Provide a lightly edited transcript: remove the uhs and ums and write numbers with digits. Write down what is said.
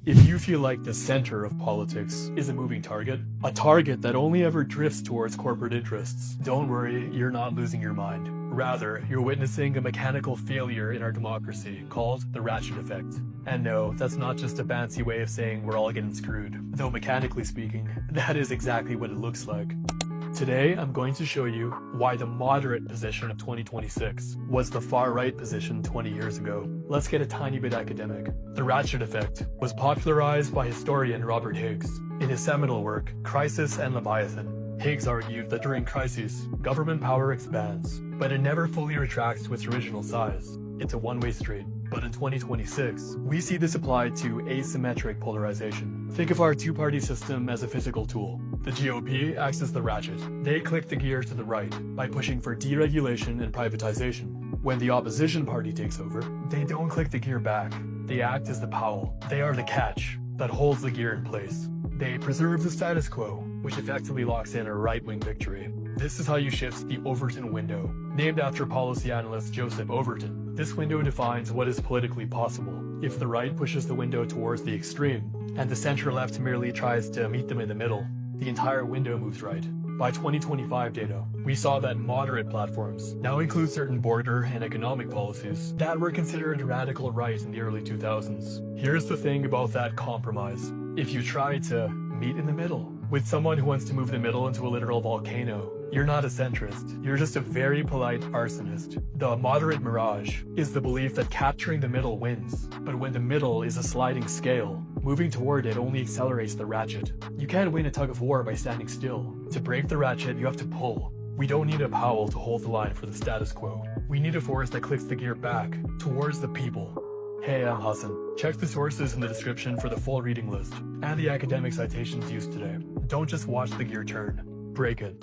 If you feel like the center of politics is a moving target, a target that only ever drifts towards corporate interests, don't worry, you're not losing your mind. Rather, you're witnessing a mechanical failure in our democracy called the Ratchet Effect. And no, that's not just a fancy way of saying we're all getting screwed, though mechanically speaking, that is exactly what it looks like. Today, I'm going to show you why the moderate position of 2026 was the far-right position 20 years ago. Let's get a tiny bit academic. The Ratchet Effect was popularized by historian Robert Higgs. In his seminal work, Crisis and Leviathan, Higgs argued that during crises, government power expands, but it never fully retracts to its original size. It's a one-way street. But in 2026, we see this applied to asymmetric polarization. Think of our two-party system as a physical tool. The GOP acts as the ratchet. They click the gear to the right by pushing for deregulation and privatization. When the opposition party takes over, they don't click the gear back. They act as the powell. They are the catch that holds the gear in place. They preserve the status quo, which effectively locks in a right-wing victory. This is how you shift the Overton Window, named after policy analyst Joseph Overton. This window defines what is politically possible. If the right pushes the window towards the extreme, and the center-left merely tries to meet them in the middle, the entire window moves right. By 2025 data, we saw that moderate platforms now include certain border and economic policies that were considered radical right in the early 2000s. Here's the thing about that compromise. If you try to meet in the middle with someone who wants to move the middle into a literal volcano, you're not a centrist, you're just a very polite arsonist. The moderate mirage is the belief that capturing the middle wins, but when the middle is a sliding scale, moving toward it only accelerates the ratchet. You can't win a tug of war by standing still. To break the ratchet, you have to pull. We don't need a powell to hold the line for the status quo. We need a force that clicks the gear back, towards the people. Hey, I'm Hassan. Check the sources in the description for the full reading list, and the academic citations used today. Don't just watch the gear turn. Break it.